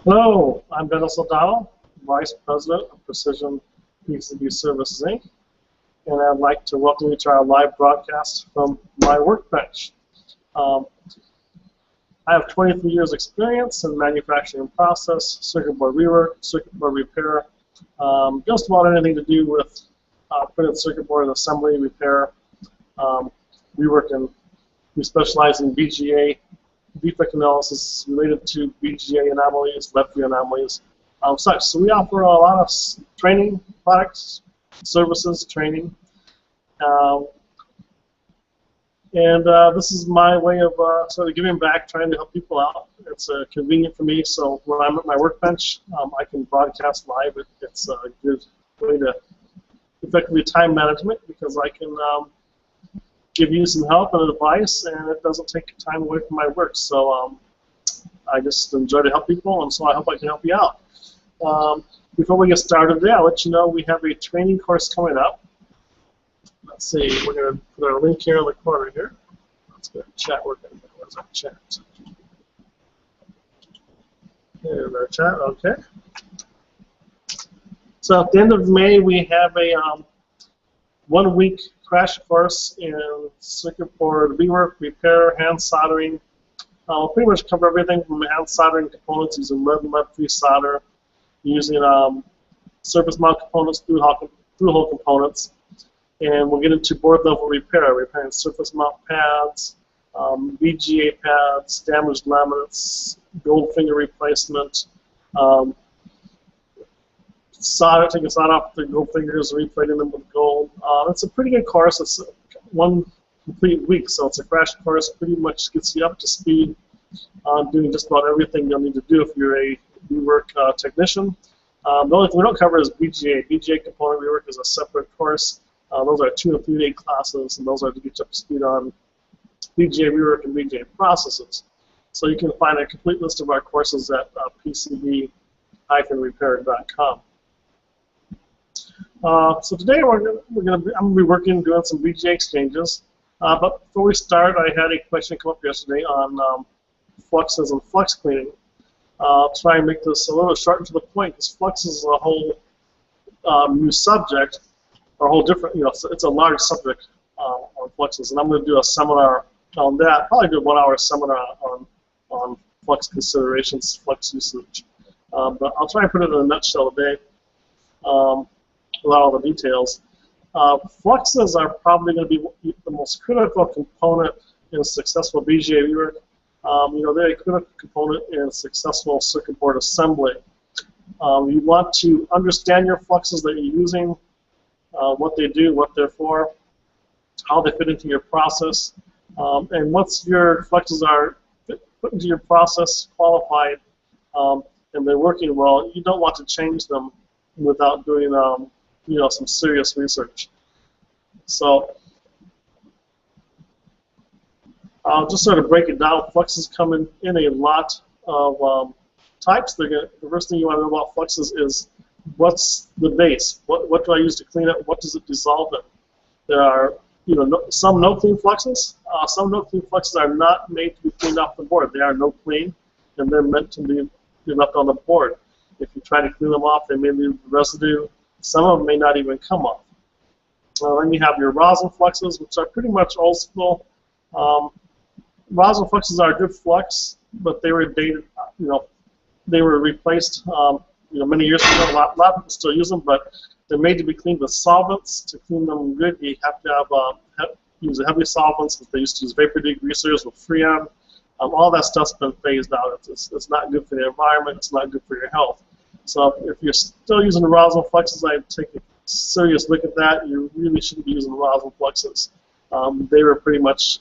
Hello, I'm Dennis O'Donnell, Vice President of Precision PCB Services, Inc., and I'd like to welcome you to our live broadcast from my workbench. I have 23 years experience in manufacturing process, circuit board rework, circuit board repair, just about anything to do with printed circuit board assembly, repair, we specialize in BGA defect analysis related to BGA anomalies, lead-free anomalies, such. So we offer a lot of training products, services, training, and this is my way of sort of giving back, trying to help people out. It's convenient for me, so when I'm at my workbench, I can broadcast live. It's a good way to effectively time management because I can give you some help and advice, and it doesn't take time away from my work. So I just enjoy to help people, and so I hope I can help you out. Before we get started today, I'll let you know we have a training course coming up. Let's see, we're going to put our link here in the corner here. Let's get our chat working. Where's our chat? Here's our chat, okay. So at the end of May, we have a 1-week crash course in circuit board rework, repair, hand soldering. We'll pretty much cover everything from hand soldering components using lead and lead-free solder, using surface mount components, through-hole components, and we'll get into board level repair, repairing surface mount pads, BGA pads, damaged laminates, gold finger replacement, solder, taking solder off the gold fingers, replating them with gold. It's a pretty good course. It's one complete week, so it's a crash course. Pretty much gets you up to speed on doing just about everything you'll need to do if you're a rework technician. The only thing we don't cover is BGA. BGA component rework is a separate course. Those are 2- and 3-day classes, and those are to get you up to speed on BGA rework and BGA processes. So you can find a complete list of our courses at pcb-repair.com. So today I'm going to be working doing some BGA exchanges. But before we start, I had a question come up yesterday on fluxes and flux cleaning. I'll try and make this a little short and to the point because fluxes is a whole new subject, or a whole different, it's a large subject on fluxes, and I'm going to do a seminar on that. Probably do a 1-hour seminar on flux considerations, flux usage. But I'll try and put it in a nutshell today. Without all the details. Fluxes are probably going to be the most critical component in successful BGA rework. They're a critical component in successful circuit board assembly. You want to understand your fluxes that you're using, what they do, what they're for, how they fit into your process, and once your fluxes are put into your process, qualified, and they're working well, you don't want to change them without doing some serious research. So I'll just sort of break it down. Fluxes come in a lot of types. The first thing you want to know about fluxes is what's the base? What do I use to clean it? What does it dissolve in? There are some no-clean fluxes. Some no-clean fluxes are not made to be cleaned off the board. They are no-clean, and they're meant to be left on the board. If you try to clean them off, they may leave residue. Some of them may not even come off. Then you have your rosin fluxes, which are pretty much old school. Rosin fluxes are a good flux, but they were dated. They were replaced. Many years ago. A lot of people still use them, but they're made to be cleaned with solvents. To clean them good, you have to use heavy solvents. They used to use vapor degreasers with Freon. All that stuff's been phased out. It's not good for the environment. It's not good for your health. So if you're still using the rosin fluxes, I'd take a serious look at that. You really shouldn't be using rosin fluxes. They were pretty much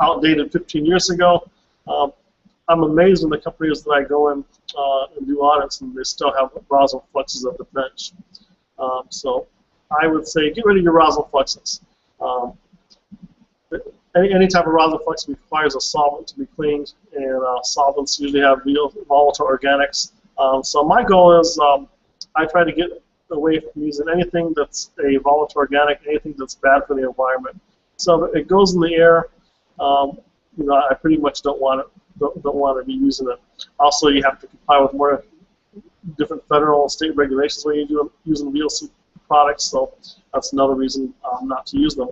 outdated 15 years ago. I'm amazed when the companies that I go in and do audits and they still have rosin fluxes at the bench. So I would say get rid of your rosin fluxes. Any type of rosin flux requires a solvent to be cleaned, and solvents usually have volatile organics. So my goal is I try to get away from using anything that's a volatile organic, anything that's bad for the environment. So if it goes in the air, I pretty much don't want to be using it. Also, you have to comply with more different federal and state regulations when you're using VLC products, so that's another reason not to use them.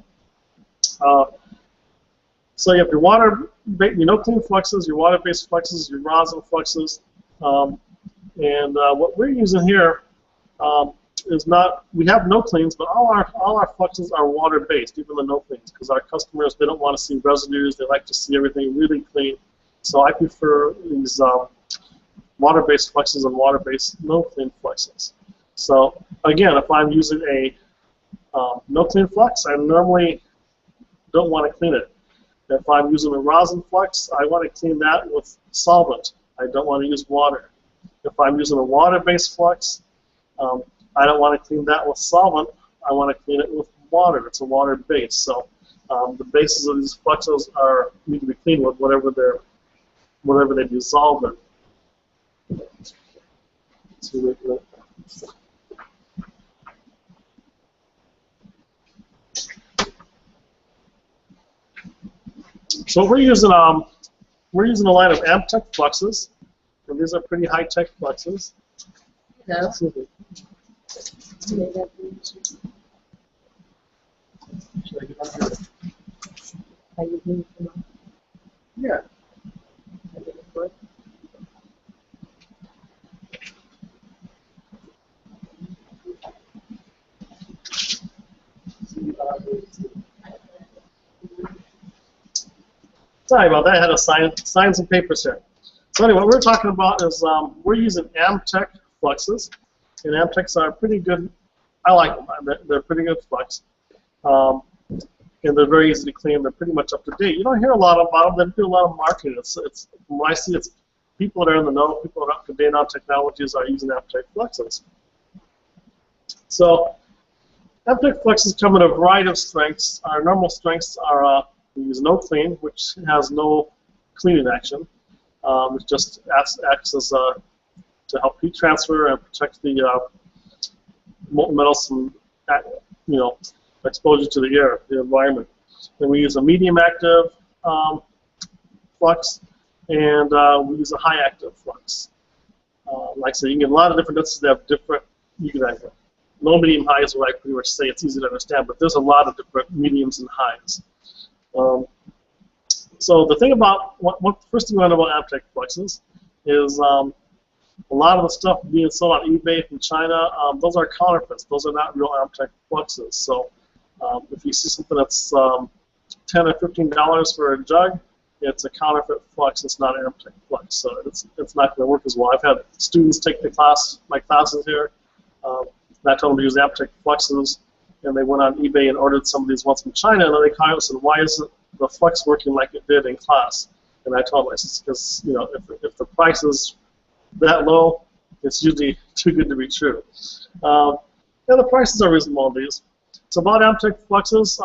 So you have your clean fluxes, your water-based fluxes, your rosin fluxes, and what we're using here is not, we have no cleans, but all our fluxes are water-based, even the no cleans, because our customers, they don't want to see residues, they like to see everything really clean. So I prefer these water-based fluxes and water-based no clean fluxes. So again, if I'm using a no clean flux, I normally don't want to clean it. If I'm using a rosin flux, I want to clean that with solvent. I don't want to use water. If I'm using a water-based flux, I don't want to clean that with solvent. I want to clean it with water. It's a water base. So the bases of these fluxes need to be cleaned with whatever they dissolve in. So we're using a line of Amtech fluxes, and these are pretty high-tech fluxes. No. Should I get under it? Yeah. Sorry about that. I had to sign some papers here. So anyway, what we're talking about is we're using Amtech fluxes, and Amtechs are pretty good. I like them. They're pretty good flux, and they're very easy to clean. They're pretty much up to date. You don't hear a lot about them. They do a lot of marketing. It's from what I see, it's people that are in the know, people that are up to date on technologies are using Amtech fluxes. So Amtech fluxes come in a variety of strengths. Our normal strengths are we use no clean, which has no cleaning action. It just acts as to help heat transfer and protect the molten metals from exposure to the air, the environment. Then we use a medium active flux, and we use a high active flux. Like I said, you can get a lot of different density that have different. Low, medium, high is what I pretty much say. It's easy to understand, but there's a lot of different mediums and highs. So the thing about the first thing you want to know about Amtech fluxes is a lot of the stuff being sold on eBay from China, those are counterfeits. Those are not real Amtech fluxes. So if you see something that's $10 or $15 for a jug, it's a counterfeit flux. It's not an Amtech flux, so it's not going to work as well. I've had students take my classes here. And I told them to use Amtech fluxes, and they went on eBay and ordered some of these ones from China, and then they called us and said, why isn't the flux working like it did in class? And I told them, I said, because if the price is that low, it's usually too good to be true. Yeah, the prices are reasonable on these. So about Amtech fluxes,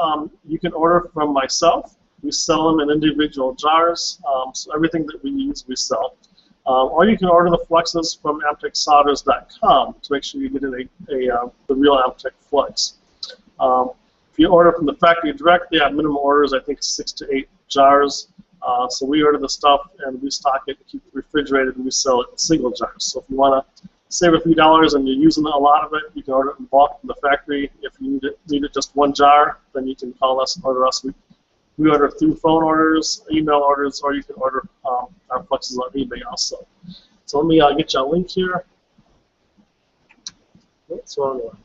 you can order from myself. We sell them in individual jars, so everything that we use, we sell. Or you can order the fluxes from AmtechSolders.com to make sure you get the real Amtech flux. If you order from the factory direct, they have minimum orders, I think 6 to 8 jars. So we order the stuff and we stock it, keep it refrigerated, and we sell it in single jars. So if you want to save a few dollars and you're using a lot of it, you can order it in bulk from the factory. If you need it just one jar, then you can call us and order us. We order through phone orders, email orders, or you can order our fluxes on eBay also. So let me get you a link here. Oops, wrong one.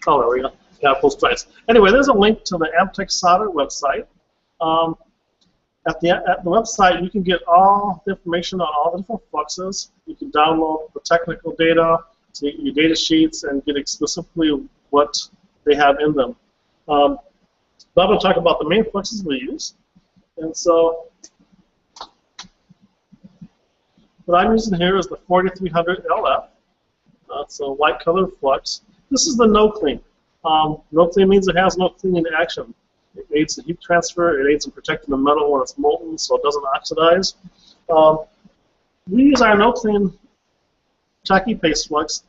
Oh, there we go. Got full twice. Anyway, there's a link to the Amtech Solder website. At the website, you can get all the information on all the different fluxes. You can download the technical data, to your data sheets, and get explicitly what they have in them. But I'm going to talk about the main fluxes we use. And so what I'm using here is the 4300 LF. It's a white colored flux. This is the no clean. No clean means it has no cleaning action. It aids in heat transfer. It aids in protecting the metal when it's molten so it doesn't oxidize. We use our no-clean tacky paste flux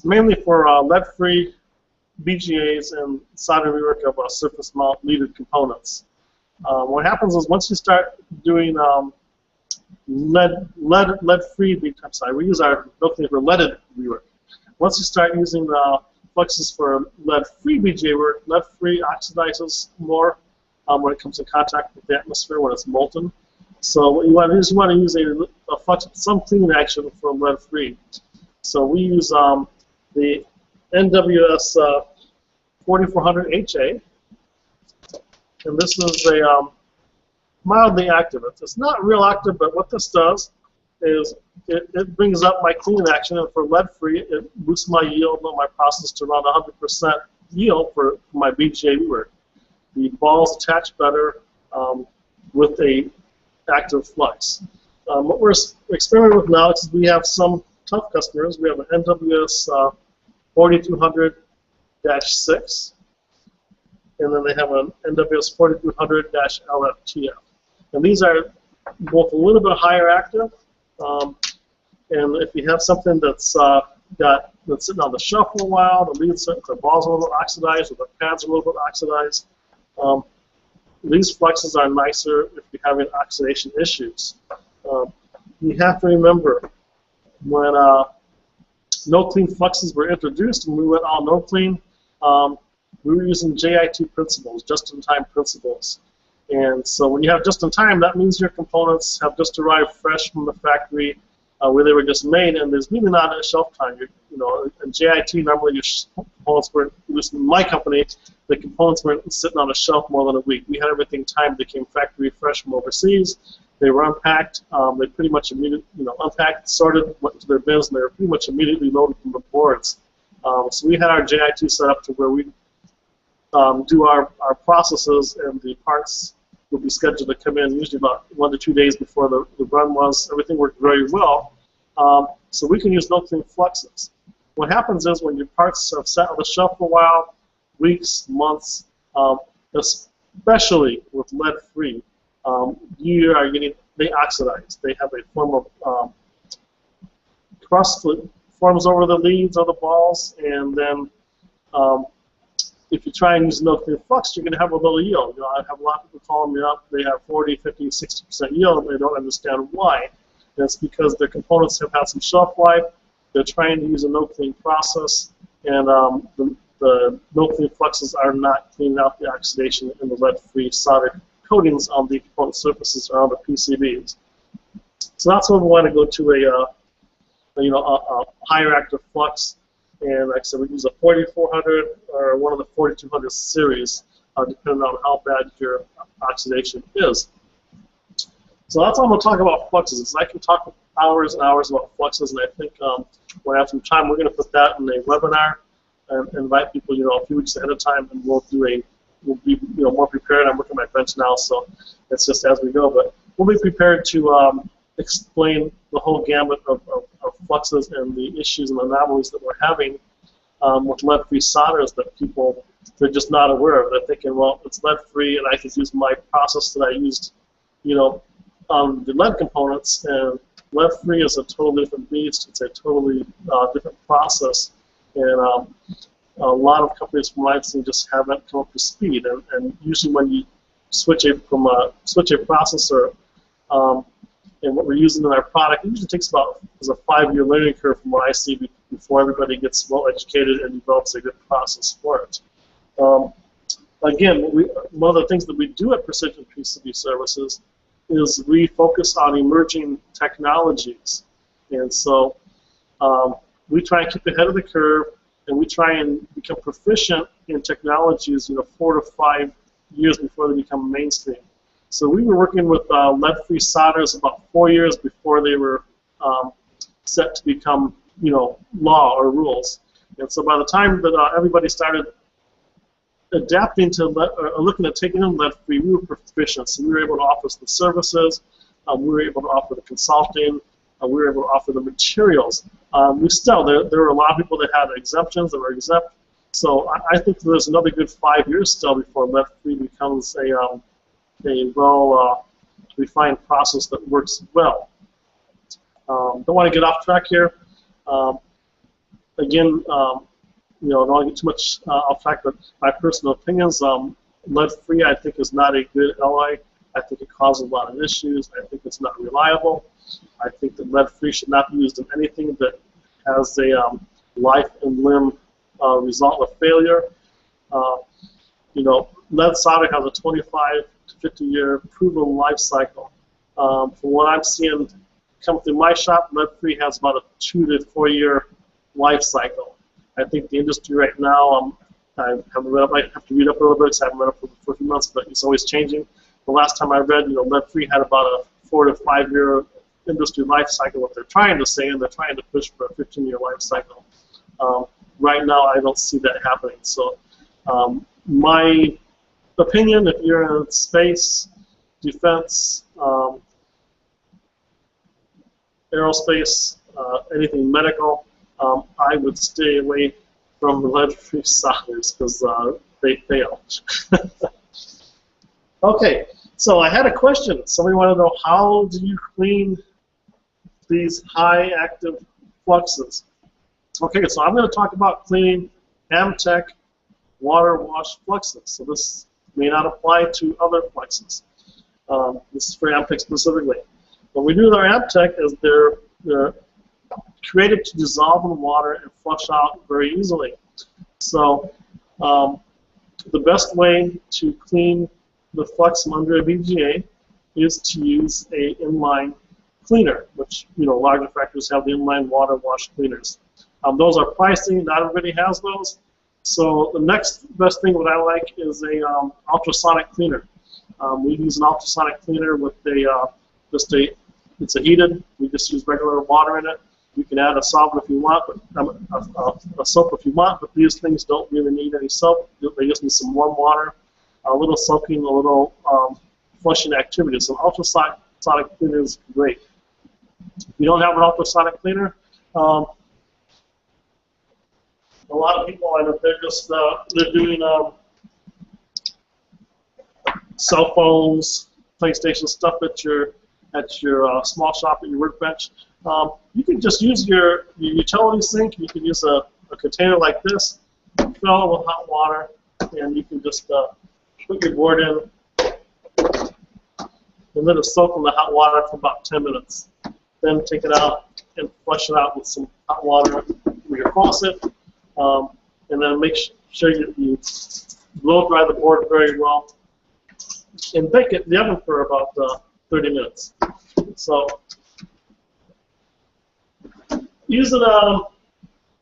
mainly for lead-free BGAs and solder rework of surface mount leaded components. What happens is once you start doing lead-free, I'm sorry, we use our no-clean for leaded rework. Once you start using fluxes for lead-free BGA work, lead-free oxidizes more when it comes in contact with the atmosphere when it's molten. So what you want to do is you want to use a flux with some cleaning action for lead-free. So we use the NWS 4400HA, and this is a mildly active. It's not real active, but what this does is it brings up my cleaning action, and for lead-free, it boosts my yield on my process to around 100% yield for my BGA rework. The balls attach better with a active flux. What we're experimenting with now is we have some tough customers. We have an NWS 4200-6, and then they have an NWS 4200-LFTF. And these are both a little bit higher active, and if you have something that's sitting on the shelf for a while, the leads, the balls are a little oxidized, or the pads are a little bit oxidized, these fluxes are nicer if you're having oxidation issues. You have to remember when no-clean fluxes were introduced and we went all no-clean, we were using JIT principles, just-in-time principles. And so when you have just-in-time, that means your components have just arrived fresh from the factory where they were just made, and there's really not a shelf time. In JIT, normally your components weren't, at least in my company, the components weren't sitting on a shelf more than a week. We had everything timed. They came factory fresh from overseas. They were unpacked. They pretty much immediately, unpacked, sorted, went to their bins, and they were pretty much immediately loaded from the boards. So we had our JIT set up to where we do our processes, and the parts will be scheduled to come in usually about 1 to 2 days before the run was. Everything worked very well. So we can use no-clean fluxes. What happens is when your parts have sat on the shelf for a while, weeks, months, especially with lead-free, you are getting, they oxidize. They have a form of crust that forms over the leads or the balls, and then if you try and use no-clean flux, you're going to have a little yield. I have a lot of people calling me up. They have 40, 50, 60% yield, and they don't understand why. And it's because their components have had some shelf life. They're trying to use a no-clean process, and the no-clean fluxes are not cleaning out the oxidation in the lead-free solder coatings on the component surfaces around the PCBs. So that's when we want to go to a higher active flux. And like I said, we use a 4400 or one of the 4200 series, depending on how bad your oxidation is. So that's all I'm going to talk about fluxes. I can talk hours and hours about fluxes, and I think when I have some time, we're going to put that in a webinar and invite people, a few weeks ahead of time, and we'll be more prepared. I'm working my bench now, so it's just as we go. But we'll be prepared to explain the whole gamut of fluxes and the issues and anomalies that we're having with lead-free solders that people, they're just not aware of. They're thinking, well, it's lead-free, and I can use my process that I used, on the lead components, and lead-free is a totally different beast. It's a totally different process, and a lot of companies from what I've seen just haven't come up to speed. And usually when you switch a processor, and what we're using in our product, it usually takes about a 5-year learning curve from what I see before everybody gets well educated and develops a good process for it. Again, one of the things that we do at Precision PCB Services is we focus on emerging technologies, and so we try and keep ahead of the curve, and we try and become proficient in technologies 4 to 5 years before they become mainstream. So we were working with lead-free solders about 4 years before they were set to become, law or rules. And so by the time that everybody started adapting to looking at taking in lead-free, we were proficient. So we were able to offer the services, we were able to offer the consulting, we were able to offer the materials. There were a lot of people that had exemptions that were exempt, So I think there's another good 5 years still before lead-free becomes a well refined process that works well. Don't want to get off track here. Again, you know, I don't want to get too much off track, but my personal opinions, lead-free I think is not a good ally. I think it causes a lot of issues. I think it's not reliable. I think that lead-free should not be used in anything that has a life and limb result of failure. You know, lead solder has a 25 to 50 year proven life cycle. From what I'm seeing come through my shop, lead-free has about a 2 to 4 year life cycle. I think the industry right now, I might have to read up a little bit because I haven't read up for a few months, but it's always changing. The last time I read, you know, lead-free had about a 4 to 5 year industry life cycle, what they're trying to say, and they're trying to push for a 15-year life cycle. Right now, I don't see that happening. So my opinion, if you're in space, defense, aerospace, anything medical, I would stay away from lead-free solders because they fail. Okay, so I had a question. Somebody wanted to know, how do you clean these high active fluxes? Okay, so I'm going to talk about cleaning Amtech water wash fluxes. So this may not apply to other fluxes. This is for Amtech specifically. What we do with our Amtech is they're created to dissolve in water and flush out very easily. So the best way to clean the flux from under a BGA is to use a inline cleaner, which, you know, larger factories have the inline water wash cleaners. Those are pricey. Not everybody has those. So the next best thing what I like is a ultrasonic cleaner. We use an ultrasonic cleaner with it's a heated. We just use regular water in it. You can add a solvent if you want, but a soap if you want. But these things don't really need any soap. They just need some warm water, a little soaking, a little flushing activity. So ultrasonic cleaner is great. If you don't have an ultrasonic cleaner, a lot of people, I know, they're doing cell phones, PlayStation stuff at your small shop at your workbench. You can just use your utility sink. You can use a container like this, fill it with hot water, and you can just put your board in and let it soak in the hot water for about 10 minutes. Then take it out and flush it out with some hot water with your faucet. And then make sure you blow dry the board very well and bake it in the oven for about 30 minutes. So using a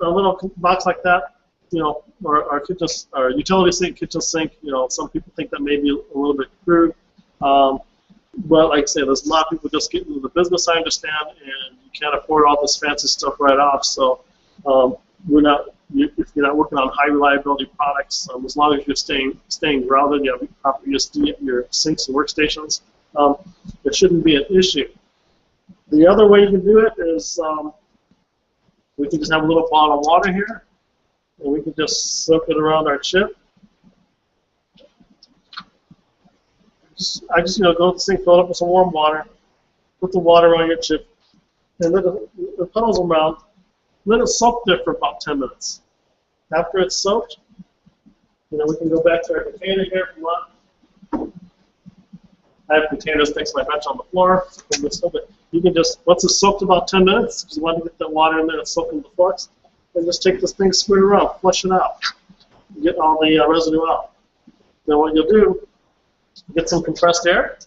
little box like that, you know, or our utility sink, kitchen sink, you know, some people think that may be a little bit crude. But like I say, there's a lot of people just getting into the business, I understand, and you can't afford all this fancy stuff right off. So if you're not working on high reliability products, as long as you're staying grounded, you have proper ESD at your sinks and workstations, it shouldn't be an issue. The other way you can do it is we can just have a little bottle of water here, and we can just soak it around our chip. I just go to the sink, fill it up with some warm water, put the water on your chip, and let the puddles around. Let it soak there for about 10 minutes. After it's soaked, you know, we can go back to our container here if you want. I have containers next to my bench on the floor. You can just, once it's soaked about 10 minutes, because you want to get that water in there and soak in the flux, then just take this thing, square it around, flush it out, get all the residue out. Then what you'll do, get some compressed air,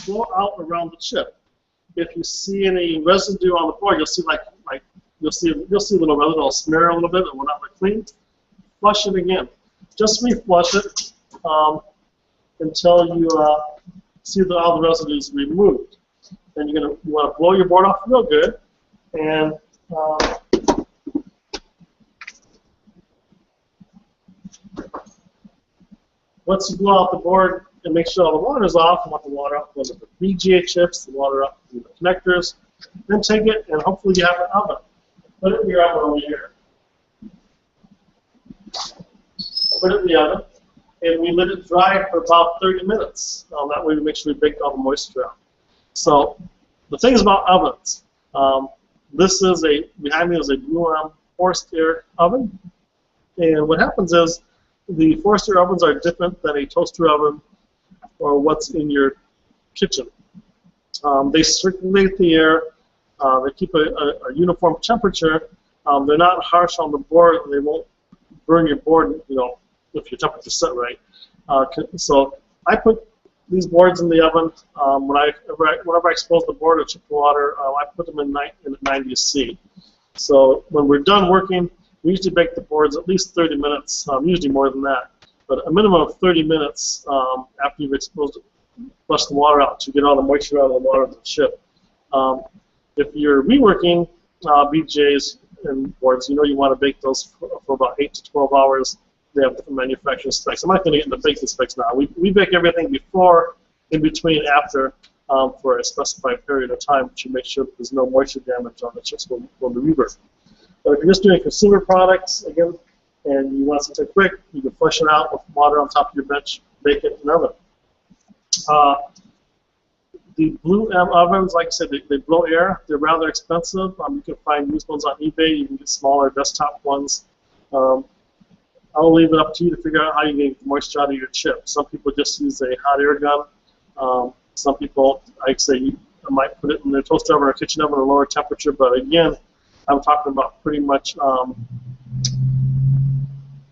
blow out around the chip. If you see any residue on the board, you'll see you'll see a little residue. It'll smear a little bit, and will not look clean. Flush it again. Just reflush it until you see that all the residue is removed. Then you want to blow your board off real good, and once you blow out the board and make sure all the water is off, you want the water out from the BGA chips, the water out from the connectors, then take it and hopefully you have an oven. Put it in your oven over here. put it in the oven, and we let it dry for about 30 minutes. That way we make sure we bake all the moisture out. So the things about ovens, behind me is a Blue M forced air oven. And what happens is the forced air ovens are different than a toaster oven or what's in your kitchen. They circulate the air, they keep a uniform temperature, they're not harsh on the board, and they won't burn your board, if your temperature's set right. So I put these boards in the oven. Whenever I expose the board to chip water, I put them in at 90 C. So when we're done working, we usually bake the boards at least 30 minutes, usually more than that, but a minimum of 30 minutes after you've exposed it, flush the water out to get all the moisture out of the water of the chip. If you're reworking BGAs and boards, you want to bake those for about 8 to 12 hours. They have different manufacturing specs. I'm not going to get into baking specs now. We bake everything before, in between, after, for a specified period of time to make sure that there's no moisture damage on the chips when we rework. But if you're just doing consumer products, again, and you want something quick, you can flush it out with water on top of your bench, bake it in an oven. The Blue M ovens, like I said, they blow air. They're rather expensive. You can find used ones on eBay. You can get smaller desktop ones. I'll leave it up to you to figure out how you get the moisture out of your chip. Some people just use a hot air gun. Some people, I'd say, might put it in their toaster oven or kitchen oven at a lower temperature. But again, I'm talking about pretty much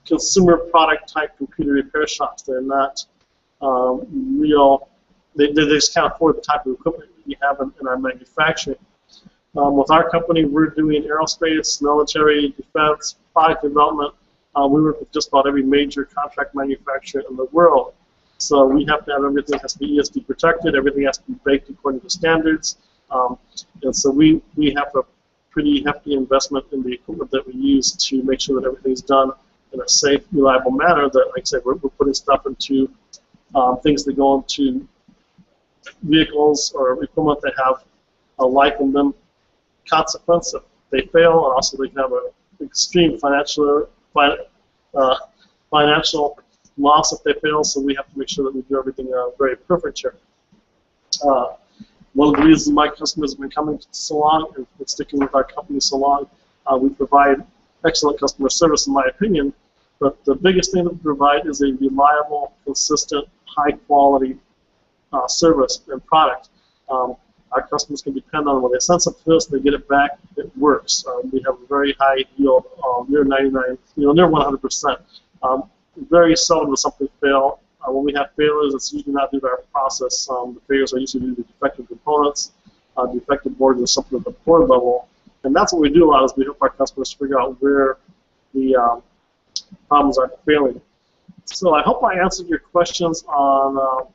consumer product type computer repair shops. They're not real. They just can't afford the type of equipment that we have in our manufacturing. With our company, we're doing aerospace, military, defense, product development. We work with just about every major contract manufacturer in the world. So we have to have everything has to be ESD protected, everything has to be baked according to standards. And so we have a pretty hefty investment in the equipment that we use to make sure that everything's done in a safe, reliable manner. That, like I said, we're putting stuff into things that go into vehicles or equipment that have a life in them consequence if they fail, and also they can have an extreme financial loss if they fail, so we have to make sure that we do everything very perfect here. One of the reasons my customers have been coming so long and sticking with our company so long, we provide excellent customer service in my opinion, but the biggest thing that we provide is a reliable, consistent, high quality service and product. Our customers can depend on when they send something to us, they get it back, it works. We have a very high yield, near 99, near 100%. Very seldom does something fail. When we have failures, it's usually not due to our process. The failures are usually due to defective components, defective boards, or something at the board level. And that's what we do a lot, is we help our customers figure out where the problems are failing. So I hope I answered your questions on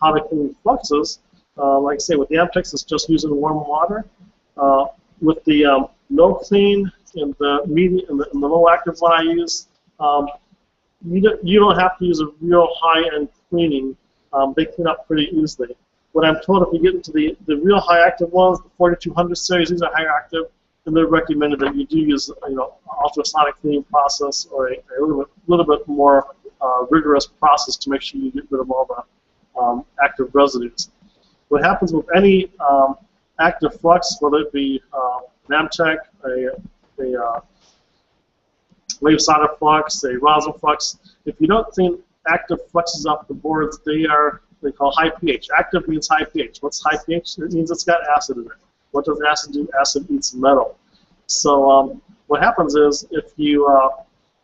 how to clean fluxes. Like I say, with the Amtex, it's just using warm water. With the no clean and the medium and the low active one I use, you don't have to use a real high-end cleaning. They clean up pretty easily. What I'm told, if you get into the real high active ones, the 4200 series, these are higher active, and they're recommended that you do use ultrasonic cleaning process or a little bit more rigorous process to make sure you get rid of all the active residues. What happens with any active flux, whether it be an Amtech, a wave solder flux, a rosin flux, if you don't clean active fluxes off the boards, they call high pH. Active means high pH. What's high pH? It means it's got acid in it. What does acid do? Acid eats metal. So what happens is, if you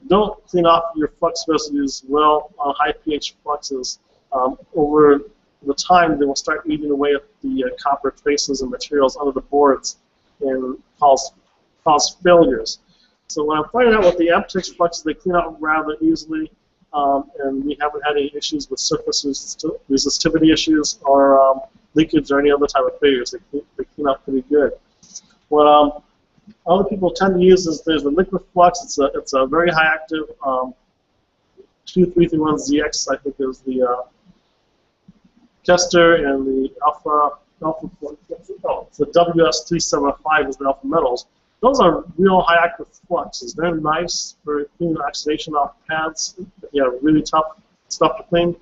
don't clean off your flux residues well on high pH fluxes, over the time they will start eating away at the copper traces and materials under the boards and cause failures. So when I'm finding out what the Amtex fluxes, they clean out rather easily, and we haven't had any issues with surface resistivity issues or leakage or any other type of failures. They clean out pretty good. What other people tend to use is there's the liquid flux. It's a very high active 2331ZX, I think, is the Kester, and the it's the WS375 is the alpha metals. those are real high active fluxes. They're nice for cleaning oxidation off pads if you have really tough stuff to clean.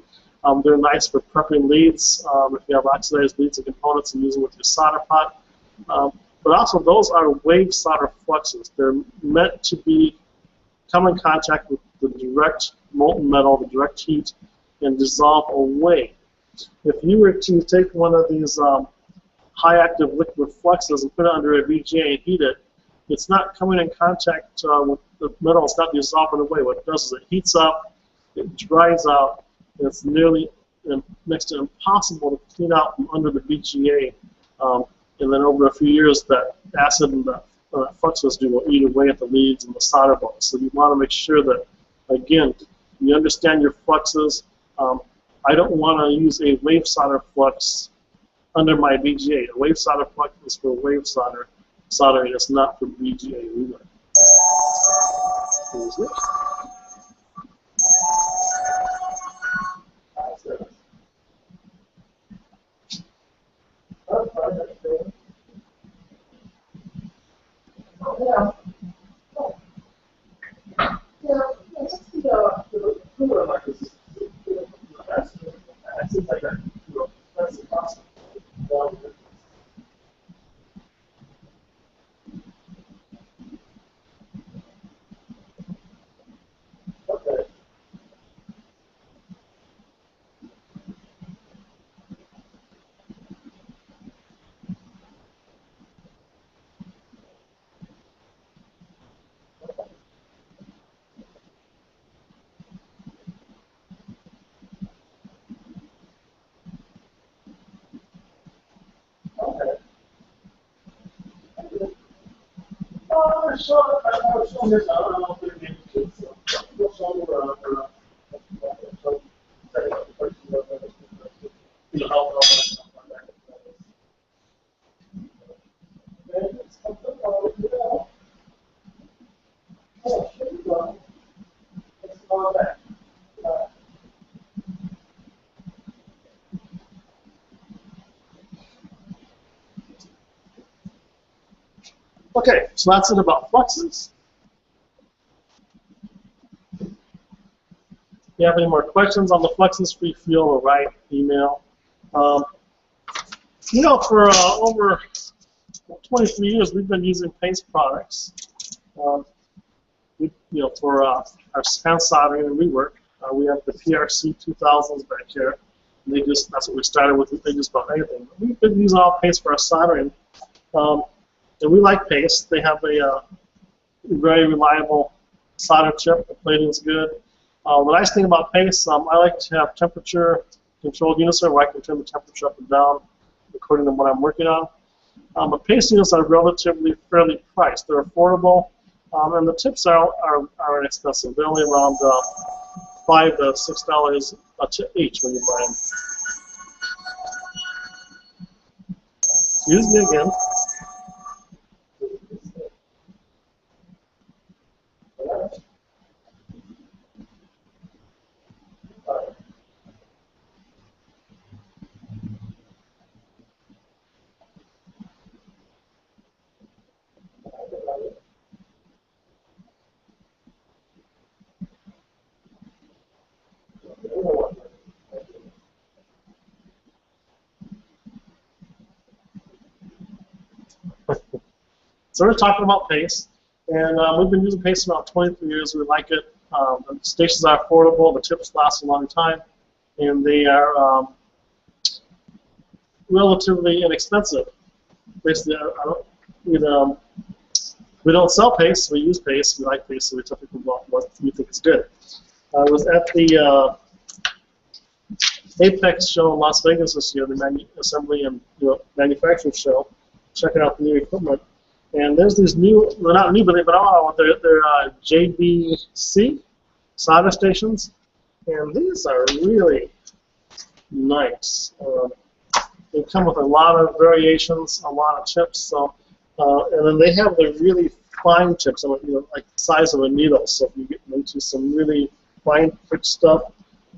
They're nice for prepping leads if you have oxidized leads and components and use them with your solder pot. But also those are wave solder fluxes. They're meant to come in contact with the direct molten metal, the direct heat, and dissolve away. If you were to take one of these high active liquid fluxes and put it under a BGA and heat it, it's not coming in contact with the metal, it's not dissolving away. What it does is it heats up, it dries out, and it's nearly next to impossible to clean out from under the BGA. And then over a few years, that acid and that flux residue will eat away at the leads and the solder balls. So you want to make sure that, again, you understand your fluxes. I don't want to use a wave solder flux under my BGA. A wave solder flux is for wave soldering. It's not for BGA rework. Okay, so that's it about fluxes. If you have any more questions on the fluxes, feel free to write, email. You know, for over 23 years, we've been using paste products. For our hand soldering and rework, we have the PRC 2000s back here. And that's what we started with. They just about anything. But we've been using all paste for our soldering. And we like paste. They have a very reliable solder chip. The plating's good. The nice thing about paste, I like to have temperature controlled units where I can turn the temperature up and down according to what I'm working on. But paste units are relatively fairly priced. They're affordable, and the tips are inexpensive. They're only around $5 to $6 each when you buy them. Excuse me again. So we're talking about paste, and we've been using paste for about 23 years. We like it. The stations are affordable. The tips last a long time, and they are relatively inexpensive. Basically, we don't sell paste. We use paste. We like paste, so we tell people about what we think is good. I was at the Apex show in Las Vegas this year, the assembly and manufacturing show, checking out the new equipment. And there's these new, well, not new, but they've been out. They're JBC solder stations, and these are really nice. They come with a lot of variations, a lot of chips. So, and then they have the really fine chips, like the size of a needle. So if you get into some really fine pitch stuff,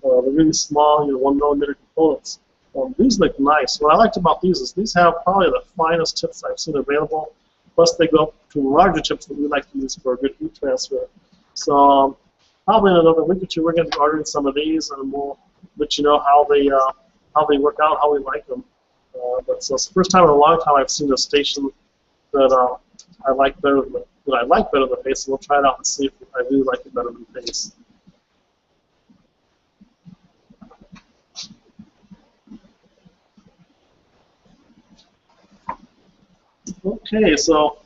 the really small, 1 millimeter components, these look nice. What I liked about these is these have probably the finest tips I've seen available. plus they go up to larger chips that we like to use for a good heat transfer. So probably in another week or two, we're going to be ordering some of these, and we'll let you know how they work out, how we like them. But so it's the first time in a long time I've seen a station that I like better than the Pace. So we'll try it out and see if I really like it better than Pace. Okay, so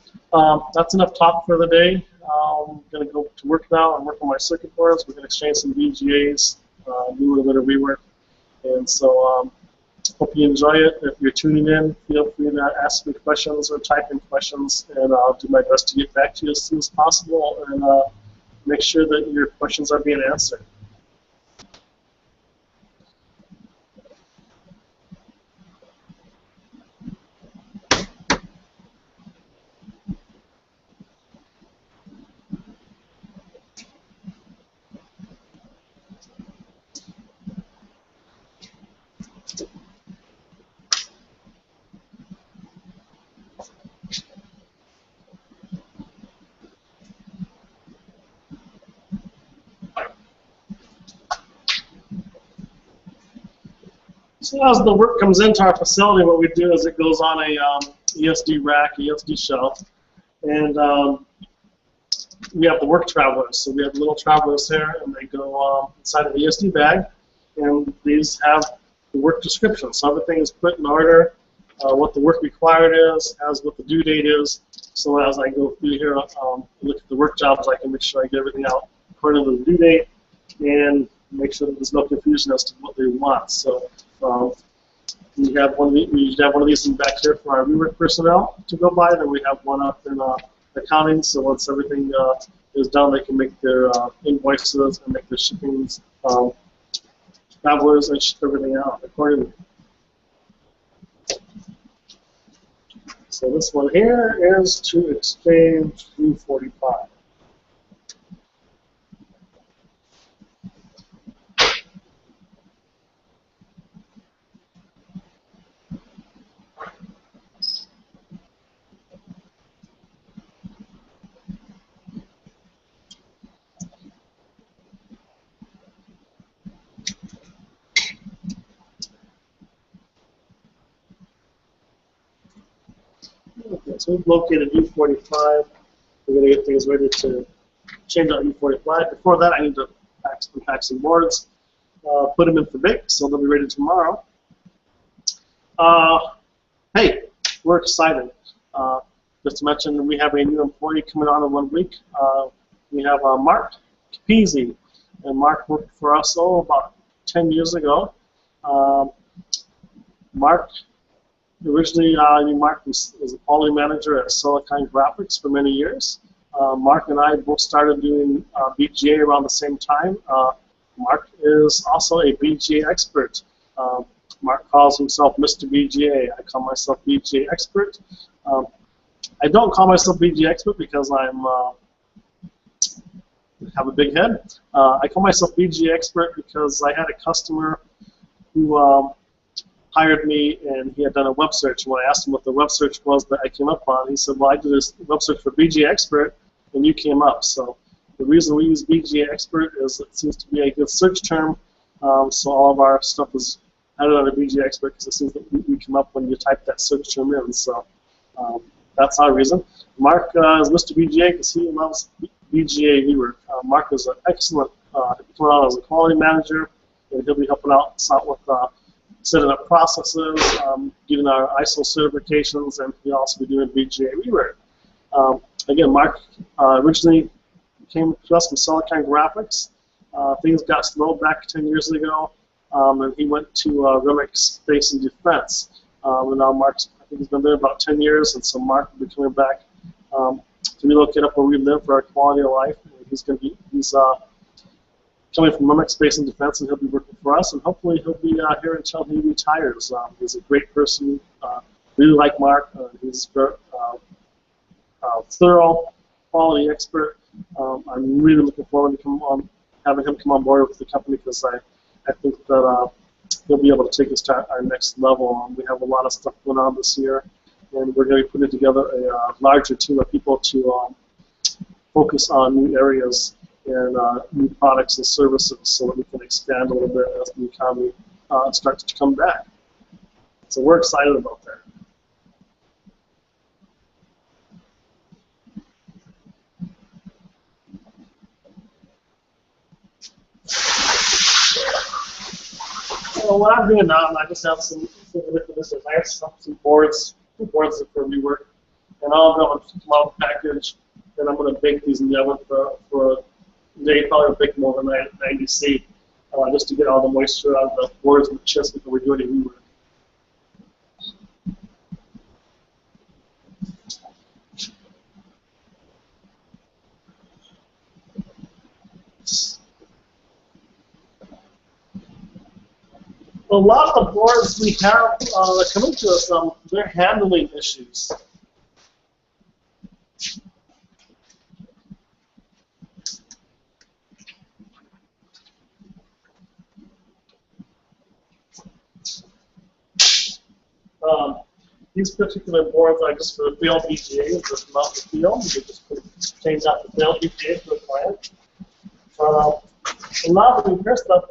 that's enough talk for the day. I'm going to go to work now and work on my circuit boards. We're going to exchange some BGAs, do a little bit of rework. And so hope you enjoy it. If you're tuning in, feel free to ask me questions or type in questions, and I'll do my best to get back to you as soon as possible and make sure that your questions are being answered. So as the work comes into our facility, what we do is it goes on a ESD rack, ESD shelf, and we have the work travelers. So we have little travelers here, and they go inside of the ESD bag, and these have the work description. So everything is put in order, what the work required is, as what the due date is. So as I go through here, look at the work jobs, I can make sure I get everything out according to the due date, and make sure that there's no confusion as to what they want. So we usually have one of these in back here for our rework personnel to go by. Then we have one up in accounting. So once everything is done, they can make their invoices and make their shippings, travelers, and ship everything out accordingly. So this one here is to exchange 345. Okay, so we've located U45. We're going to get things ready to change out U45. Before that, I need to pack some boards, put them in for bake, so they'll be ready tomorrow. Hey, we're excited. Just to mention, we have a new employee coming on in 1 week. We have Mark Capizzi, and Mark worked for us about 10 years ago. Mark. Originally, Mark was a quality manager at Silicon Graphics for many years. Mark and I both started doing BGA around the same time. Mark is also a BGA expert. Mark calls himself Mr. BGA. I call myself BGA Expert. I don't call myself BGA Expert because I have a big head. I call myself BGA Expert because I had a customer who hired me, and he had done a web search. When I asked him what the web search was that I came up on, he said, well, I did this web search for BGA Expert, and you came up. So the reason we use BGA Expert is it seems to be a good search term, so all of our stuff is added under BGA Expert because it seems that we come up when you type that search term in. So that's our reason. Mark is Mr. BGA because he loves BGA Rework. Mark is an excellent, coming out as a quality manager, and he'll be helping us out with setting up processes, getting our ISO certifications, and he'll also be doing BGA Rework. Again, Mark originally came to us from Silicon Graphics. Things got slow back 10 years ago, and he went to Reballing Space and Defense. And now Mark's, I think he's been there about 10 years, and so Mark will be coming back to relocate up where we live for our quality of life. He's coming from Reballing Space and Defense, and he'll be working for us, and hopefully he'll be here until he retires. He's a great person. Really like Mark. He's a thorough quality expert. I'm really looking forward to having him come on board with the company because I think that he'll be able to take us to our next level. We have a lot of stuff going on this year, and we're going to be putting together a larger team of people to focus on new areas and new products and services so that we can expand a little bit as the economy starts to come back. So we're excited about that. So what I'm doing now, I just have some I have some boards for rework, and all of them are small package, and I'm going to bake these in the oven for a day, probably bake them overnight at 90°C, just to get all the moisture out of the boards and the chips before we do any rework. A lot of the boards we have that come into us, they're handling issues. These particular boards are just for the failed BGAs that come out the field. You just change out the failed BGA for the client. A lot of the repair stuff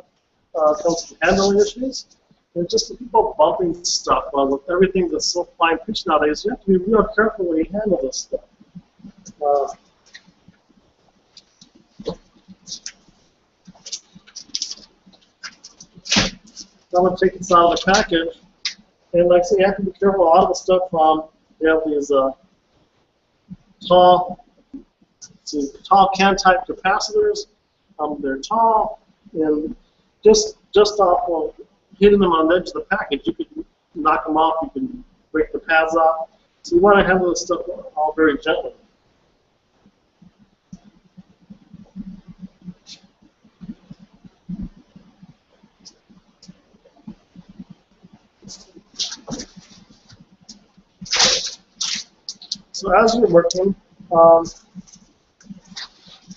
comes from handling issues. And just the people bumping stuff. With everything that's so fine pitch nowadays, you have to be real careful when you handle this stuff. I'm going to take this out of the package. And like I say, you have to be careful. A lot of the stuff, you have these tall can type capacitors. They're tall, and just off of hitting them on the edge of the package, you can knock them off. You can break the pads off. So you want to handle this stuff all very gently. So as you're working, I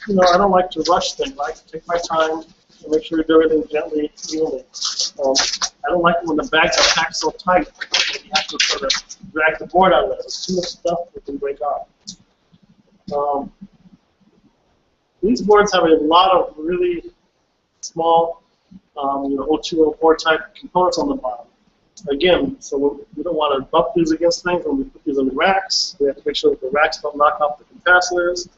don't like to rush things. I like to take my time and make sure we do everything gently, evenly. I don't like it when the bags are packed so tight that you have to sort of drag the board out of it. There's too much stuff that can break off. These boards have a lot of really small, O2, O4 type components on the bottom. Again, so we don't want to bump these against things. When we put these in the racks, we have to make sure that the racks don't knock off the capacitors.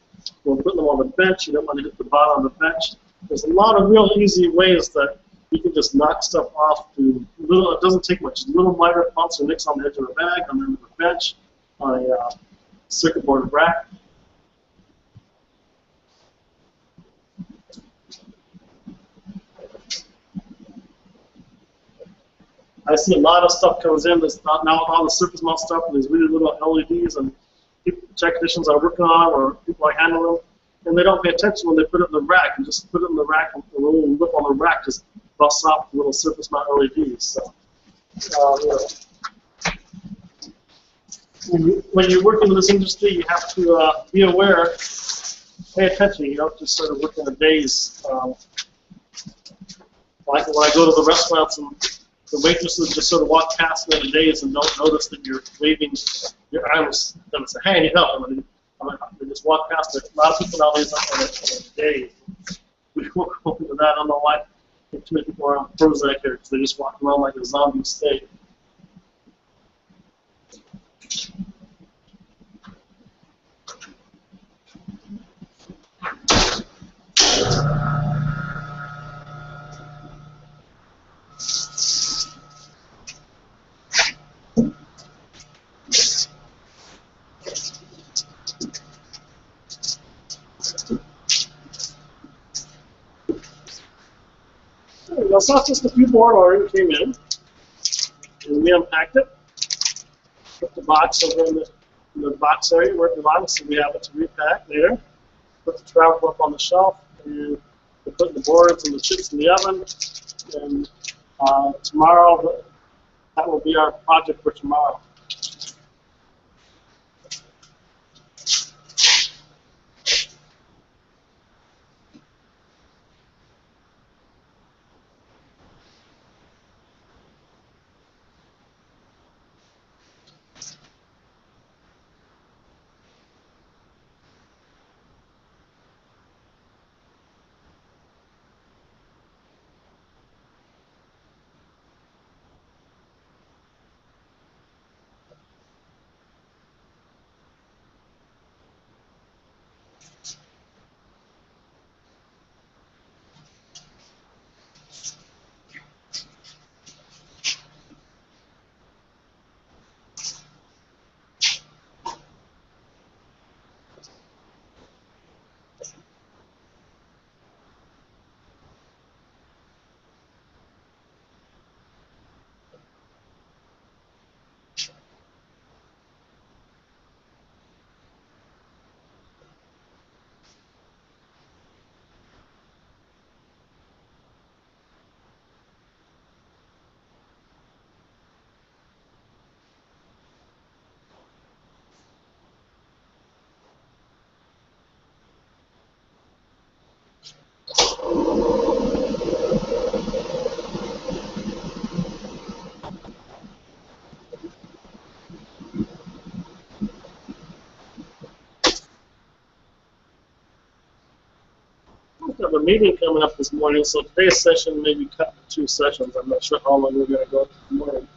When we put them on the bench, you don't want to hit the bottom of the bench. There's a lot of real easy ways that you can just knock stuff off through little, it doesn't take much, little minor bumps or nicks on the edge of the bag, on the end of the bench, on a circuit board rack. I see a lot of stuff comes in that's not now all the surface mount stuff, and these really little LEDs, and technicians are working on, or people are handling them, and they don't pay attention when they put it in the rack. And just put it in the rack, and the little lip on the rack just busts off the little surface mount LEDs. So, when you work in this industry, you have to be aware, pay attention. You don't just sort of work in a daze. Like when I go to the restaurants and the waitresses just sort of walk past me in a daze and don't notice that you're waving your arms and say, "Hey, I need help." And they just walk past it. A lot of people nowadays are in a daze. We won't go into that. I don't know why too many people are on Prozac here, because they just walk around like a zombie state. So that's just a few board already came in, and we unpacked it. Put the box over in the box area where it belongs, so we have it to repack later. Put the travel up on the shelf, and we put the boards and the chips in the oven. And tomorrow, that will be our project for tomorrow. meeting coming up this morning, so today's session may be cut to 2 sessions. I'm not sure how long we're going to go this morning.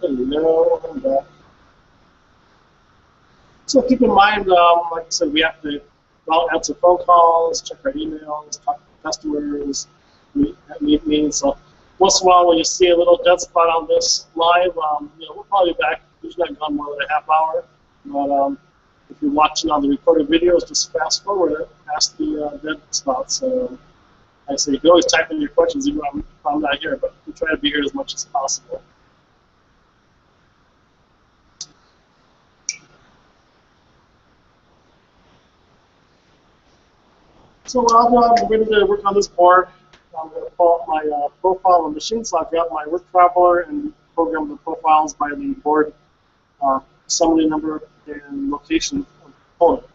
Hello, I'm back. So keep in mind, like I said, we have to answer phone calls, check our emails, talk to customers, meet meetings. So once in a while, when you see a little dead spot on this live, we'll probably be back. Usually not gone more than a half hour. But if you're watching on the recorded videos, just fast forward it past the dead spots. So like I say, you can always type in your questions even if I'm not here, but we try to be here as much as possible. So I'm ready to work on this board. I'm going to pull up my profile on the machine, so I've got my work traveler and program the profiles by the board summary number and location of component.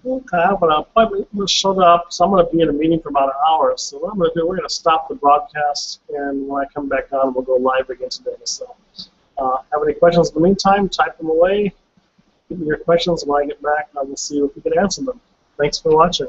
Okay, but I'll probably shut up. So I'm going to be in a meeting for about an hour. So what I'm going to do, we're going to stop the broadcast, and when I come back on, we'll go live again today. So have any questions in the meantime, type them away. Give me your questions when I get back, and I will see if we can answer them. Thanks for watching.